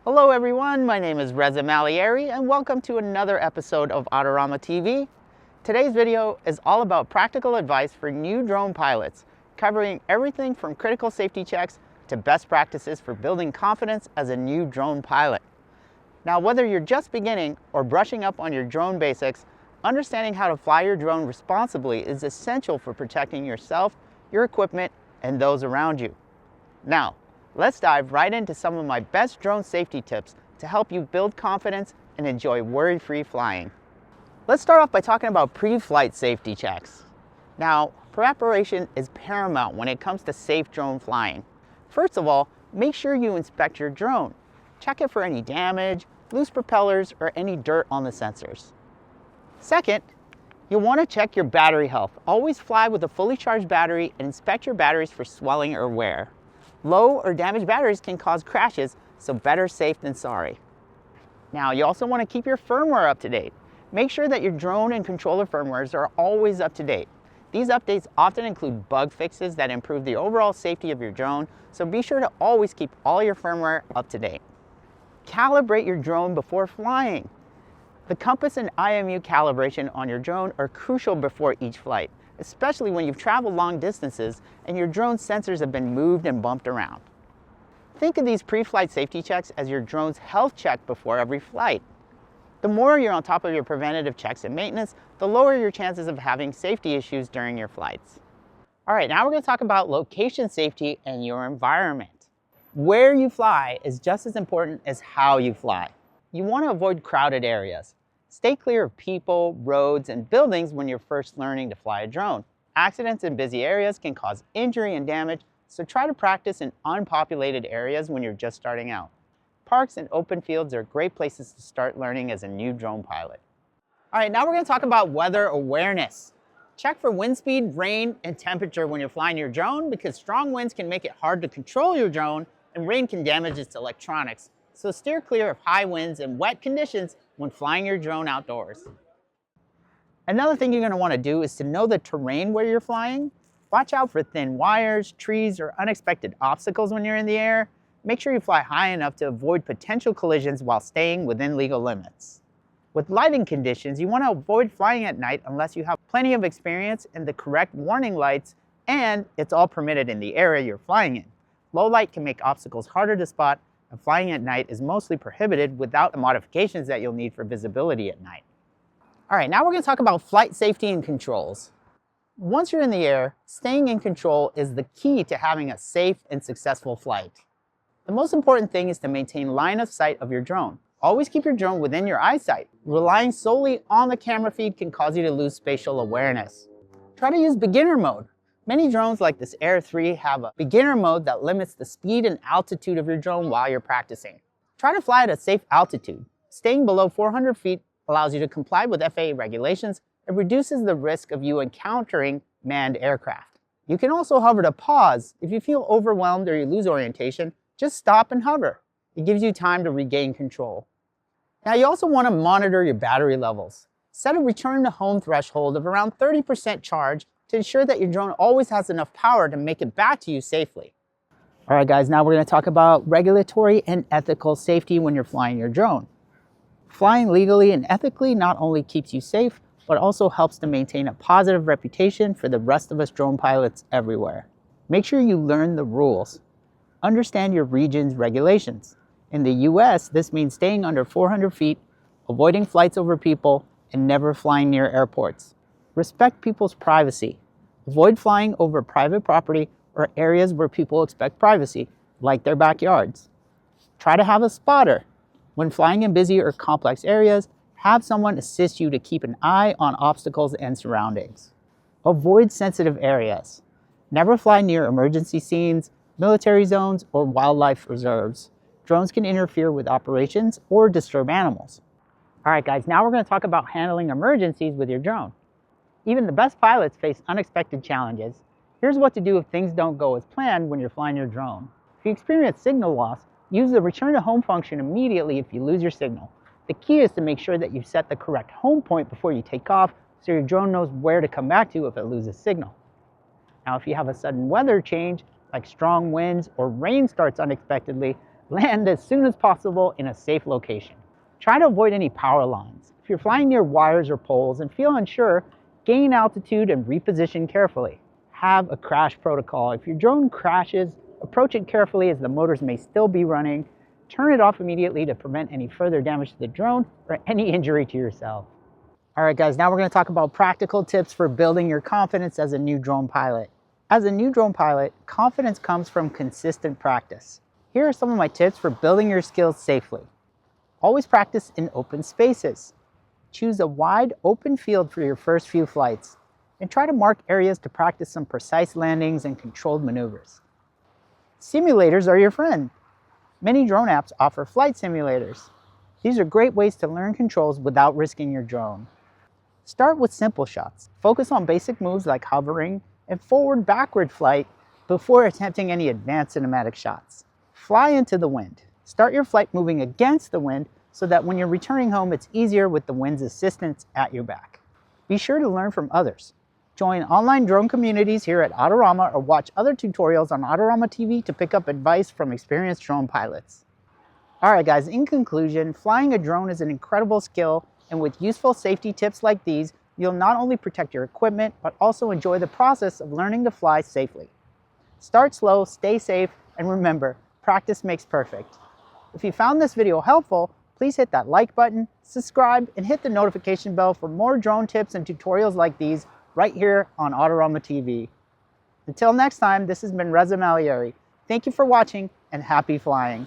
Hello everyone, my name is Reza Malayeri and welcome to another episode of Adorama TV. Today's video is all about practical advice for new drone pilots, covering everything from critical safety checks to best practices for building confidence as a new drone pilot. Now, whether you're just beginning or brushing up on your drone basics, understanding how to fly your drone responsibly is essential for protecting yourself, your equipment, and those around you. Now, let's dive right into some of my best drone safety tips to help you build confidence and enjoy worry-free flying. Let's start off by talking about pre-flight safety checks. Now, preparation is paramount when it comes to safe drone flying. First of all, make sure you inspect your drone. Check it for any damage, loose propellers, or any dirt on the sensors. Second, you'll want to check your battery health. Always fly with a fully charged battery and inspect your batteries for swelling or wear. Low or damaged batteries can cause crashes, so better safe than sorry. Now, you also want to keep your firmware up to date. Make sure that your drone and controller firmwares are always up to date. These updates often include bug fixes that improve the overall safety of your drone, so be sure to always keep all your firmware up to date. Calibrate your drone before flying. The compass and IMU calibration on your drone are crucial before each flight, especially when you've traveled long distances and your drone sensors have been moved and bumped around. Think of these pre-flight safety checks as your drone's health check before every flight. The more you're on top of your preventative checks and maintenance, the lower your chances of having safety issues during your flights. All right, now we're going to talk about location safety and your environment. Where you fly is just as important as how you fly. You want to avoid crowded areas. Stay clear of people, roads, and buildings when you're first learning to fly a drone. Accidents in busy areas can cause injury and damage, so try to practice in unpopulated areas when you're just starting out. Parks and open fields are great places to start learning as a new drone pilot. All right, now we're going to talk about weather awareness. Check for wind speed, rain, and temperature when you're flying your drone because strong winds can make it hard to control your drone and rain can damage its electronics. So steer clear of high winds and wet conditions when flying your drone outdoors. Another thing you're going to want to do is to know the terrain where you're flying. Watch out for thin wires, trees, or unexpected obstacles when you're in the air. Make sure you fly high enough to avoid potential collisions while staying within legal limits. With lighting conditions, you want to avoid flying at night unless you have plenty of experience and the correct warning lights, and it's all permitted in the area you're flying in. Low light can make obstacles harder to spot, and flying at night is mostly prohibited without the modifications that you'll need for visibility at night. All right, now we're going to talk about flight safety and controls. Once you're in the air, staying in control is the key to having a safe and successful flight. The most important thing is to maintain line of sight of your drone. Always keep your drone within your eyesight. Relying solely on the camera feed can cause you to lose spatial awareness. Try to use beginner mode. Many drones like this Air 3 have a beginner mode that limits the speed and altitude of your drone while you're practicing. Try to fly at a safe altitude. Staying below 400 feet allows you to comply with FAA regulations and reduces the risk of you encountering manned aircraft. You can also hover to pause. If you feel overwhelmed or you lose orientation, just stop and hover. It gives you time to regain control. Now you also want to monitor your battery levels. Set a return to home threshold of around 30% charge to ensure that your drone always has enough power to make it back to you safely. All right, guys, now we're going to talk about regulatory and ethical safety when you're flying your drone. Flying legally and ethically not only keeps you safe, but also helps to maintain a positive reputation for the rest of us drone pilots everywhere. Make sure you learn the rules. Understand your region's regulations. In the US, this means staying under 400 feet, avoiding flights over people, and never flying near airports. Respect people's privacy. Avoid flying over private property or areas where people expect privacy, like their backyards. Try to have a spotter. When flying in busy or complex areas, have someone assist you to keep an eye on obstacles and surroundings. Avoid sensitive areas. Never fly near emergency scenes, military zones, or wildlife reserves. Drones can interfere with operations or disturb animals. All right, guys, now we're going to talk about handling emergencies with your drone. Even the best pilots face unexpected challenges. Here's what to do if things don't go as planned when you're flying your drone. If you experience signal loss, use the return to home function immediately if you lose your signal. The key is to make sure that you set the correct home point before you take off so your drone knows where to come back to if it loses signal. Now, if you have a sudden weather change, like strong winds or rain starts unexpectedly, Land as soon as possible in a safe location. Try to avoid any power lines. If you're flying near wires or poles and feel unsure, gain altitude and reposition carefully. Have a crash protocol. If your drone crashes, approach it carefully as the motors may still be running. Turn it off immediately to prevent any further damage to the drone or any injury to yourself. All right, guys, now we're going to talk about practical tips for building your confidence as a new drone pilot. As a new drone pilot, confidence comes from consistent practice. Here are some of my tips for building your skills safely. Always practice in open spaces. Choose a wide, open field for your first few flights, and try to mark areas to practice some precise landings and controlled maneuvers. Simulators are your friend. Many drone apps offer flight simulators. These are great ways to learn controls without risking your drone. Start with simple shots. Focus on basic moves like hovering and forward-backward flight before attempting any advanced cinematic shots. Fly into the wind. Start your flight moving against the wind so that when you're returning home, it's easier with the wind's assistance at your back. Be sure to learn from others. Join online drone communities here at Adorama or watch other tutorials on Adorama TV to pick up advice from experienced drone pilots. Alright guys, in conclusion, flying a drone is an incredible skill, and with useful safety tips like these, you'll not only protect your equipment, but also enjoy the process of learning to fly safely. Start slow, stay safe, and remember, practice makes perfect. If you found this video helpful, please hit that like button, subscribe, and hit the notification bell for more drone tips and tutorials like these right here on Adorama TV. Until next time, this has been Reza Malayeri. Thank you for watching and happy flying.